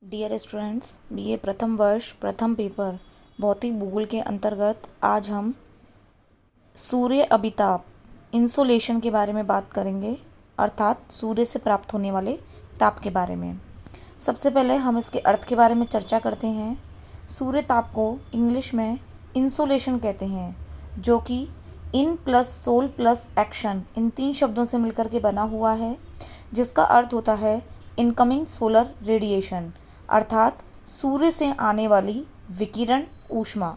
Dear students, BA प्रथम वर्ष प्रथम पेपर भौतिक भूगोल के अंतर्गत आज हम सूर्य अभिताप इंसोलेशन के बारे में बात करेंगे, अर्थात सूर्य से प्राप्त होने वाले ताप के बारे में। सबसे पहले हम इसके अर्थ के बारे में चर्चा करते हैं। सूर्य ताप को इंग्लिश में इंसोलेशन कहते हैं, जो कि in plus soul plus action इन 3 शब्दों से मिलकर के बना हुआ है, जिसका अर्थ होता है इनकमिंग सोलर रेडिएशन, अर्थात सूर्य से आने वाली विकिरण ऊष्मा।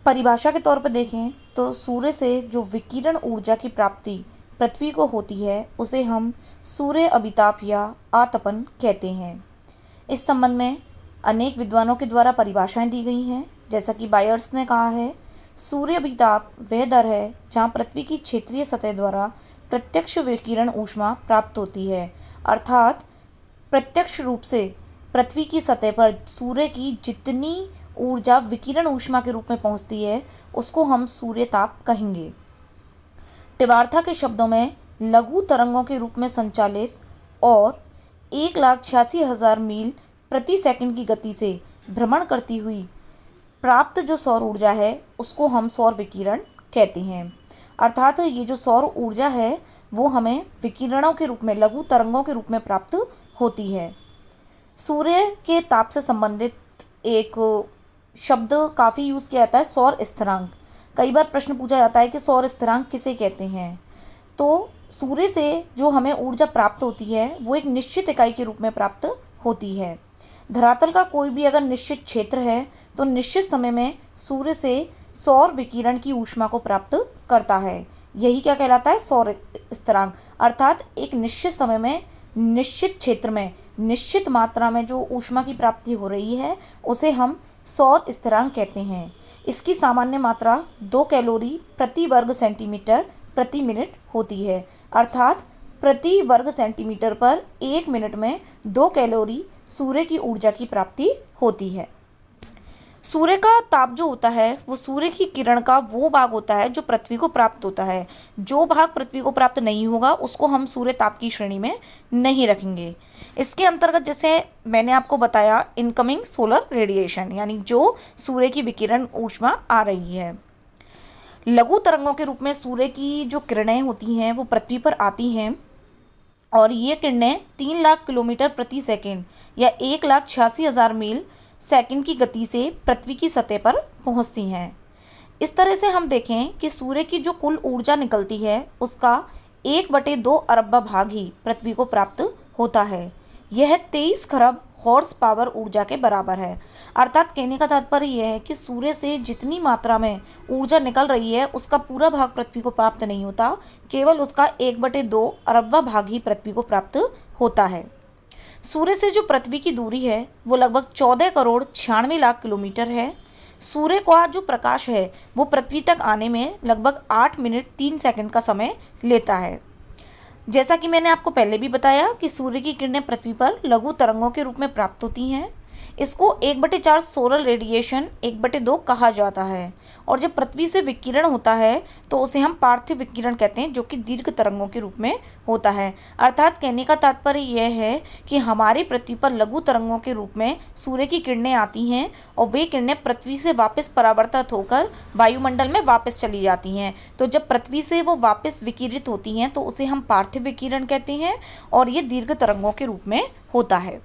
परिभाषा के तौर पर देखें तो सूर्य से जो विकिरण ऊर्जा की प्राप्ति पृथ्वी को होती है उसे हम सूर्य अभिताप या आतपन कहते हैं। इस संबंध में अनेक विद्वानों के द्वारा परिभाषाएं दी गई हैं। जैसा कि बायर्स ने कहा है, सूर्य अभिताप वह दर है जहां पृथ्वी की क्षेत्रीय सतह द्वारा प्रत्यक्ष विकिरण ऊष्मा प्राप्त होती है, अर्थात प्रत्यक्ष रूप से पृथ्वी की सतह पर सूर्य की जितनी ऊर्जा विकिरण ऊष्मा के रूप में पहुंचती है उसको हम सूर्य ताप कहेंगे। टिवार्था के शब्दों में लघु तरंगों के रूप में संचालित और 1,86,000 मील प्रति सेकंड की गति से भ्रमण करती हुई प्राप्त जो सौर ऊर्जा है उसको हम सौर विकिरण कहते हैं। अर्थात ये जो सौर ऊर्जा है वो हमें विकिरणों के रूप में, लघु तरंगों के रूप में प्राप्त होती है। सूर्य के ताप से संबंधित एक शब्द काफ़ी यूज़ किया जाता है, सौर स्थिरांक। कई बार प्रश्न पूछा जाता है कि सौर स्थिरांक किसे कहते हैं। तो सूर्य से जो हमें ऊर्जा प्राप्त होती है वो एक निश्चित इकाई के रूप में प्राप्त होती है। धरातल का कोई भी अगर निश्चित क्षेत्र है तो निश्चित समय में सूर्य से सौर विकिरण की ऊष्मा को प्राप्त करता है। यही क्या कहलाता है? सौर स्थिरांक। अर्थात एक निश्चित समय में, निश्चित क्षेत्र में, निश्चित मात्रा में जो ऊष्मा की प्राप्ति हो रही है उसे हम सौर स्थिरांक कहते हैं। इसकी सामान्य मात्रा 2 कैलोरी प्रति वर्ग सेंटीमीटर प्रति मिनट होती है, अर्थात प्रति वर्ग सेंटीमीटर पर 1 मिनट में 2 कैलोरी सूर्य की ऊर्जा की प्राप्ति होती है। सूर्य का ताप जो होता है वो सूर्य की किरण का वो भाग होता है जो पृथ्वी को प्राप्त होता है। जो भाग पृथ्वी को प्राप्त नहीं होगा उसको हम सूर्य ताप की श्रेणी में नहीं रखेंगे। इसके अंतर्गत जैसे मैंने आपको बताया इनकमिंग सोलर रेडिएशन, यानी जो सूर्य की विकिरण ऊष्मा आ रही है। लघु तरंगों के रूप में सूर्य की जो किरणें होती हैं वो पृथ्वी पर आती हैं और ये किरणें 3 लाख किलोमीटर प्रति सेकेंड या 1,86,000 मील सेकंड की गति से पृथ्वी की सतह पर पहुंचती हैं। इस तरह से हम देखें कि सूर्य की जो कुल ऊर्जा निकलती है उसका 1/2 अरब भाग ही पृथ्वी को प्राप्त होता है। यह 23 खरब हॉर्स पावर ऊर्जा के बराबर है। अर्थात कहने का तात्पर्य यह है कि सूर्य से जितनी मात्रा में ऊर्जा निकल रही है उसका पूरा भाग पृथ्वी को प्राप्त नहीं होता, केवल उसका 1/2 अरब भाग ही पृथ्वी को प्राप्त होता है। सूर्य से जो पृथ्वी की दूरी है वो लगभग 14 करोड़ 96 लाख किलोमीटर है। सूर्य का जो प्रकाश है वो पृथ्वी तक आने में लगभग 8 मिनट 3 सेकंड का समय लेता है। जैसा कि मैंने आपको पहले भी बताया कि सूर्य की किरणें पृथ्वी पर लघु तरंगों के रूप में प्राप्त होती हैं। इसको 1/4 सोलर रेडिएशन 1/2 कहा जाता है। और जब पृथ्वी से विकिरण होता है तो उसे हम पार्थिव विकिरण कहते हैं, जो कि दीर्घ तरंगों के रूप में होता है। अर्थात कहने का तात्पर्य यह है कि हमारी पृथ्वी पर लघु तरंगों के रूप में सूर्य की किरणें आती हैं और वे किरणें पृथ्वी से वापस परावर्तित होकर वायुमंडल में वापस चली जाती हैं। तो जब पृथ्वी से वो वापस विकिरित होती हैं तो उसे हम पार्थिव विकिरण कहते हैं और ये दीर्घ तरंगों के रूप में होता है।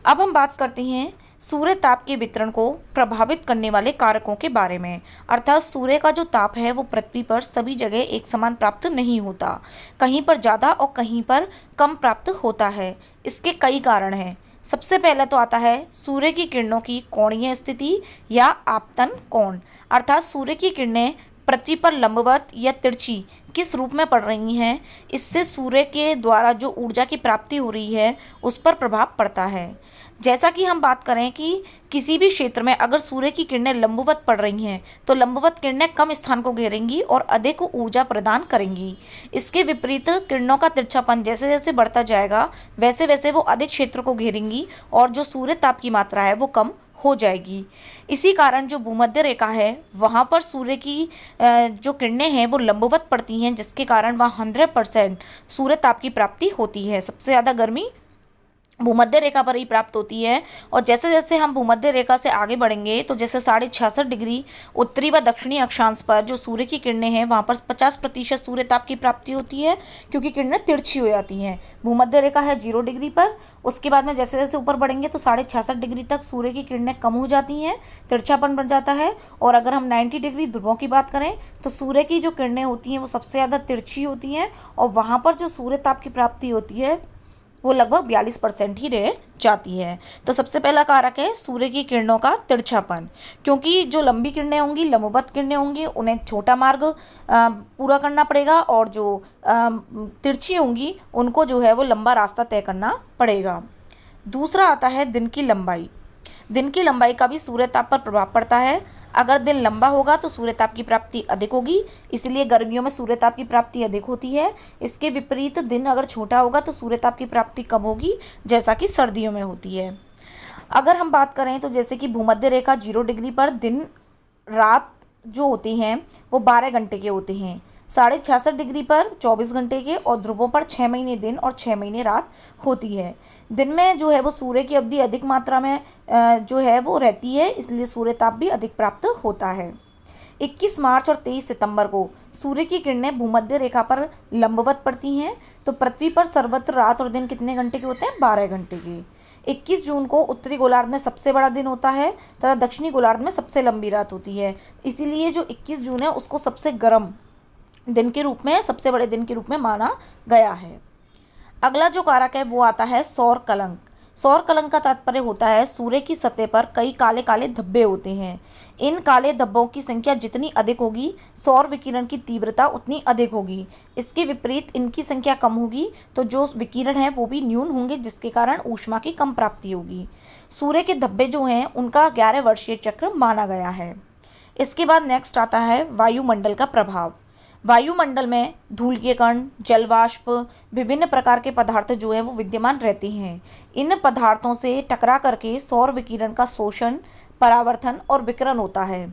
अब हम बात करते हैं सूर्य ताप के वितरण को प्रभावित करने वाले कारकों के बारे में। अर्थात सूर्य का जो ताप है वो पृथ्वी पर सभी जगह एक समान प्राप्त नहीं होता, कहीं पर ज़्यादा और कहीं पर कम प्राप्त होता है। इसके कई कारण हैं। सबसे पहले तो आता है सूर्य की किरणों की कोणीय स्थिति या आपतन कोण। अर्थात सूर्य की किरणें पृथ्वी पर लंबवत या तिरछी किस रूप में पड़ रही हैं, इससे सूर्य के द्वारा जो ऊर्जा की प्राप्ति हो रही है उस पर प्रभाव पड़ता है। जैसा कि हम बात करें कि किसी भी क्षेत्र में अगर सूर्य की किरणें लंबवत पड़ रही हैं तो लंबवत किरणें कम स्थान को घेरेंगी और अधिक ऊर्जा प्रदान करेंगी। इसके विपरीत किरणों का तिरछापन जैसे जैसे बढ़ता जाएगा वैसे वैसे वो अधिक क्षेत्र को घेरेंगी और जो सूर्य ताप की मात्रा है वो कम हो जाएगी। इसी कारण जो भूमध्य रेखा है वहाँ पर सूर्य की जो किरणें हैं वो लंबवत पड़ती हैं, जिसके कारण वहाँ 100% सूर्य ताप की प्राप्ति होती है। सबसे ज़्यादा गर्मी भूमध्य रेखा पर ही प्राप्त होती है। और जैसे जैसे हम भूमध्य रेखा से आगे बढ़ेंगे तो जैसे 66.5 उत्तरी व दक्षिणी अक्षांश पर जो सूर्य की किरणें हैं वहाँ पर 50% सूर्य ताप की प्राप्ति होती है, क्योंकि किरणें तिरछी हो जाती हैं। भूमध्य रेखा है 0 डिग्री पर। उसके बाद में जैसे जैसे ऊपर बढ़ेंगे तो 66.5 डिग्री तक सूर्य की किरणें कम हो जाती हैं, तिरछापन बन जाता है। और अगर हम 90 डिग्री ध्रुवों की बात करें तो सूर्य की जो किरणें होती हैं वो सबसे ज़्यादा तिरछी होती हैं, और वहाँ पर जो सूर्य ताप की प्राप्ति होती है वो लगभग 42% ही रह जाती है। तो सबसे पहला कारक है सूर्य की किरणों का तिरछापन, क्योंकि जो लंबी किरणें होंगी, लंबवत किरणें होंगी, उन्हें छोटा मार्ग पूरा करना पड़ेगा, और जो तिरछी होंगी उनको जो है वो लंबा रास्ता तय करना पड़ेगा। दूसरा आता है दिन की लंबाई। दिन की लंबाई का भी सूर्य ताप पर प्रभाव पड़ता है। अगर दिन लंबा होगा तो सूर्य ताप की प्राप्ति अधिक होगी, इसलिए गर्मियों में सूर्य ताप की प्राप्ति अधिक होती है। इसके विपरीत दिन अगर छोटा होगा तो सूर्य ताप की प्राप्ति कम होगी, जैसा कि सर्दियों में होती है। अगर हम बात करें तो जैसे कि भूमध्य रेखा 0 डिग्री पर दिन रात जो होते हैं वो 12 घंटे के होते हैं, 66.5 डिग्री पर 24 घंटे के, और ध्रुवों पर 6 महीने दिन और 6 महीने रात होती है। दिन में जो है वो सूर्य की अवधि अधिक मात्रा में जो है वो रहती है, इसलिए सूर्य ताप भी अधिक प्राप्त होता है। 21 मार्च और 23 सितंबर को सूर्य की किरणें भूमध्य रेखा पर लंबवत पड़ती हैं, तो पृथ्वी पर सर्वत्र रात और दिन कितने घंटे के होते हैं? 12 घंटे के। 21 जून को उत्तरी गोलार्ध में सबसे बड़ा दिन होता है तथा दक्षिणी गोलार्ध में सबसे लंबी रात होती है, इसीलिए जो 21 जून है उसको सबसे गर्म दिन के रूप में, सबसे बड़े दिन के रूप में माना गया है। अगला जो कारक है वो आता है सौर कलंक। सौर कलंक का तात्पर्य होता है सूर्य की सतह पर कई काले काले धब्बे होते हैं। इन काले धब्बों की संख्या जितनी अधिक होगी, सौर विकिरण की तीव्रता उतनी अधिक होगी। इसके विपरीत इनकी संख्या कम होगी तो जो विकिरण है वो भी न्यून होंगे, जिसके कारण ऊष्मा की कम प्राप्ति होगी। सूर्य के धब्बे जो हैं उनका 11 वर्षीय चक्र माना गया है। इसके बाद नेक्स्ट आता है वायुमंडल का प्रभाव। वायुमंडल में धूल के कण, जलवाष्प, विभिन्न प्रकार के पदार्थ जो है वो विद्यमान रहते हैं। इन पदार्थों से टकरा करके सौर विकिरण का शोषण, परावर्तन और विकिरण होता है।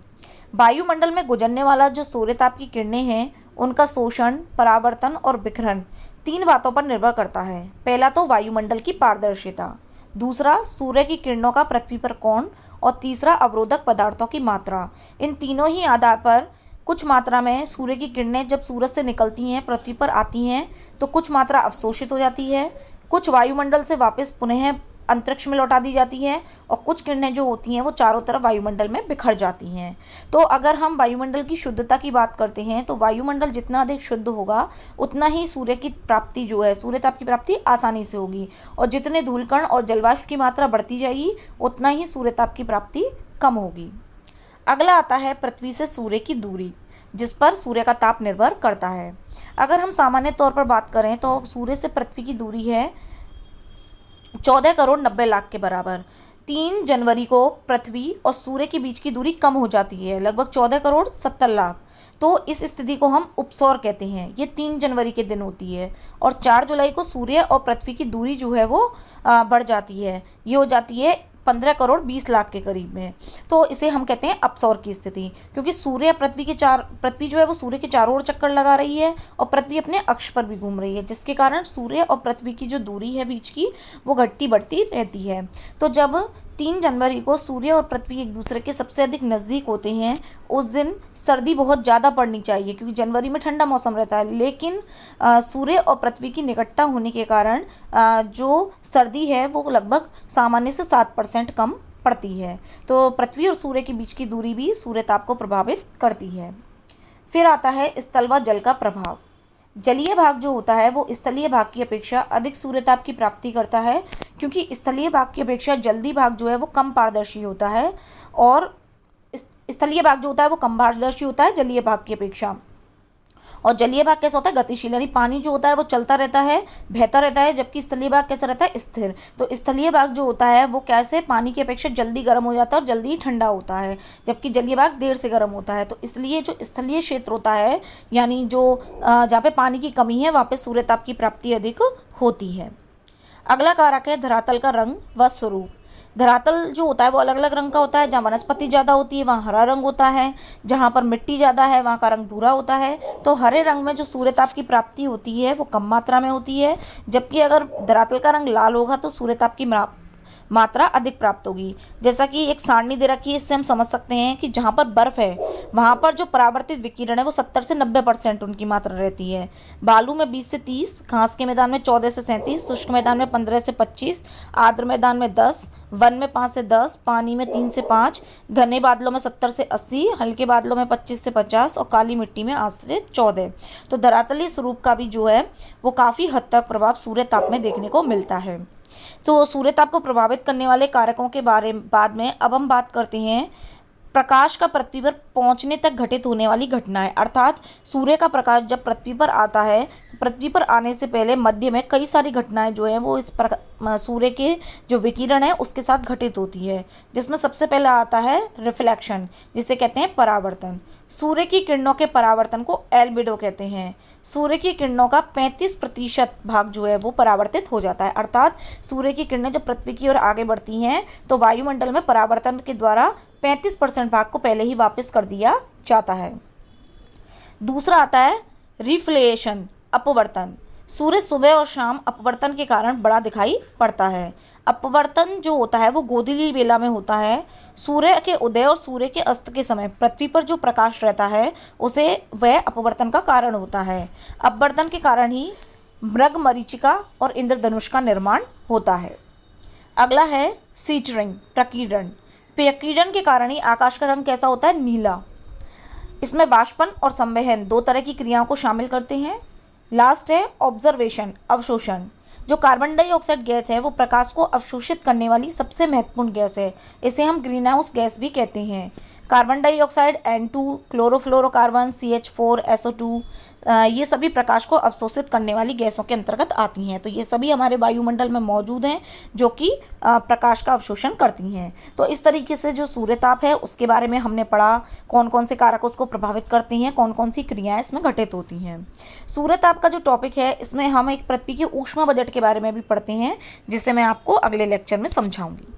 वायुमंडल में गुजरने वाला जो सूर्यताप की किरणें हैं उनका शोषण, परावर्तन और विकिरण 3 बातों पर निर्भर करता है। पहला तो वायुमंडल की पारदर्शिता, दूसरा सूर्य की किरणों का पृथ्वी पर कोण, और तीसरा अवरोधक पदार्थों की मात्रा। इन तीनों ही आधार पर कुछ मात्रा में सूर्य की किरणें जब सूरज से निकलती हैं, पृथ्वी पर आती हैं, तो कुछ मात्रा अवशोषित हो जाती है, कुछ वायुमंडल से वापस पुनः अंतरिक्ष में लौटा दी जाती है, और कुछ किरणें जो होती हैं वो चारों तरफ वायुमंडल में बिखर जाती हैं। तो अगर हम वायुमंडल की शुद्धता की बात करते हैं तो वायुमंडल जितना अधिक शुद्ध होगा उतना ही सूर्य की प्राप्ति जो है, सूर्यताप की प्राप्ति आसानी से होगी, और जितने धूलकण और जलवाष्प की मात्रा बढ़ती जाएगी उतना ही सूर्यताप की प्राप्ति कम होगी। अगला आता है पृथ्वी से सूर्य की दूरी, जिस पर सूर्य का ताप निर्भर करता है। अगर हम सामान्य तौर पर बात करें तो सूर्य से पृथ्वी की दूरी है 14 करोड़ 90 लाख के बराबर। 3 जनवरी को पृथ्वी और सूर्य के बीच की दूरी कम हो जाती है, लगभग 14 करोड़ 70 लाख। तो इस स्थिति को हम उपसौर कहते हैं। ये 3 जनवरी के दिन होती है, और 4 जुलाई को सूर्य और पृथ्वी की दूरी जो है वो बढ़ जाती है, ये हो जाती है 15 करोड़ 20 लाख के करीब में। तो इसे हम कहते हैं अपसौर की स्थिति, क्योंकि सूर्य पृथ्वी जो है वो सूर्य के चारों ओर चक्कर लगा रही है और पृथ्वी अपने अक्ष पर भी घूम रही है, जिसके कारण सूर्य और पृथ्वी की जो दूरी है बीच की वो घटती बढ़ती रहती है। तो जब 3 जनवरी को सूर्य और पृथ्वी एक दूसरे के सबसे अधिक नज़दीक होते हैं उस दिन सर्दी बहुत ज़्यादा पड़नी चाहिए, क्योंकि जनवरी में ठंडा मौसम रहता है, लेकिन सूर्य और पृथ्वी की निकटता होने के कारण जो सर्दी है वो लगभग सामान्य से 7% कम पड़ती है। तो पृथ्वी और सूर्य के बीच की दूरी भी सूर्यताप को प्रभावित करती है। फिर आता है स्थल व जल का प्रभाव। जलीय भाग जो होता है वो स्थलीय भाग की अपेक्षा अधिक सूर्यताप की प्राप्ति करता है, क्योंकि स्थलीय भाग की अपेक्षा जलीय भाग जो है वो कम पारदर्शी होता है, और स्थलीय भाग जो होता है वो कम पारदर्शी होता है जलीय भाग की अपेक्षा। और जलीय भाग कैसा होता है? गतिशील, यानी पानी जो होता है वो चलता रहता है, बहता रहता है, जबकि स्थलीय भाग कैसा रहता है? स्थिर। तो स्थलीय भाग जो होता है वो कैसे पानी की अपेक्षा जल्दी गर्म हो जाता है और जल्दी ठंडा होता है, जबकि जलीय भाग देर से गर्म होता है। तो इसलिए जो स्थलीय क्षेत्र होता है, यानी जो जहाँ पे पानी की कमी है वहाँ पे सूर्यताप की प्राप्ति अधिक होती है। अगला कारक है धरातल का रंग व स्वरूप। धरातल जो होता है वो अलग अलग रंग का होता है। जहाँ वनस्पति ज़्यादा होती है वहाँ हरा रंग होता है, जहाँ पर मिट्टी ज़्यादा है वहाँ का रंग भूरा होता है। तो हरे रंग में जो सूर्यताप की प्राप्ति होती है वो कम मात्रा में होती है, जबकि अगर धरातल का रंग लाल होगा तो सूर्यताप की मात्रा अधिक प्राप्त होगी। जैसा कि एक सारणी दे रखी है, इससे हम समझ सकते हैं कि जहाँ पर बर्फ है वहाँ पर जो परावर्तित विकिरण है वो 70 से 90% उनकी मात्रा रहती है। बालू में 20 से 30, घास के मैदान में 14 से 37, शुष्क मैदान में 15 से 25, आर्द्र मैदान में 10, वन में 5 से 10, पानी में 3 से 5, घने बादलों में 70 से 80, हल्के बादलों में 25 से 50 और काली मिट्टी में 8 से 14। तो धरातलीय स्वरूप का भी जो है वो काफ़ी हद तक प्रभाव सूर्य ताप में देखने को मिलता है। तो सूर्यताप को प्रभावित करने वाले कारकों के बाद में अब हम बात करते हैं प्रकाश का पृथ्वी पर पहुंचने तक घटित होने वाली घटनाएं। अर्थात सूर्य का प्रकाश जब पृथ्वी पर आता है तो पृथ्वी पर आने से पहले मध्य में कई सारी घटनाएं जो हैं वो इस सूर्य के जो विकिरण है उसके साथ घटित होती है, जिसमें सबसे पहले आता है रिफ्लेक्शन, जिसे कहते हैं परावर्तन। सूर्य की किरणों के परावर्तन को एल्बिडो कहते हैं। सूर्य की किरणों का 35% भाग जो है वो परावर्तित हो जाता है। अर्थात सूर्य की किरणें जब पृथ्वी की ओर आगे बढ़ती हैं तो वायुमंडल में परावर्तन के द्वारा 35% भाग को पहले ही वापस कर दिया जाता है। दूसरा आता है रिफ्लेशन, अपवर्तन। सूर्य सुबह और शाम अपवर्तन के कारण बड़ा दिखाई पड़ता है। अपवर्तन जो होता है वो गोधूली बेला में होता है। सूर्य के उदय और सूर्य के अस्त के समय पृथ्वी पर जो प्रकाश रहता है उसे वह अपवर्तन का कारण होता है। अपवर्तन के कारण ही मृग मरीचिका और इंद्रधनुष का निर्माण होता है। अगला है सीटरिंग, प्रकीर्णन। प्रकीर्णन के कारण ही आकाश का रंग कैसा होता है? नीला। इसमें वाष्पन और संवहन दो तरह की क्रियाओं को शामिल करते हैं। लास्ट है ऑब्जर्वेशन, अवशोषण। जो कार्बन डाइऑक्साइड गैस है वो प्रकाश को अवशोषित करने वाली सबसे महत्वपूर्ण गैस है। इसे हम ग्रीन हाउस गैस भी कहते हैं। Carbon dioxide N2, chlorofluorocarbon CH4, SO2 ये सभी प्रकाश को अवशोषित करने वाली गैसों के अंतर्गत आती हैं। तो ये सभी हमारे वायुमंडल में मौजूद हैं जो कि प्रकाश का अवशोषण करती हैं। तो इस तरीके से जो सूर्यताप है उसके बारे में हमने पढ़ा, कौन कौन से कारक उसको प्रभावित करती हैं, कौन कौन सी क्रियाएं इसमें घटित होती हैं। सूर्यताप का जो टॉपिक है इसमें हम एक पृथ्वी के ऊष्मा बजट के बारे में भी पढ़ते हैं, जिसे मैं आपको अगले लेक्चर में समझाऊंगी।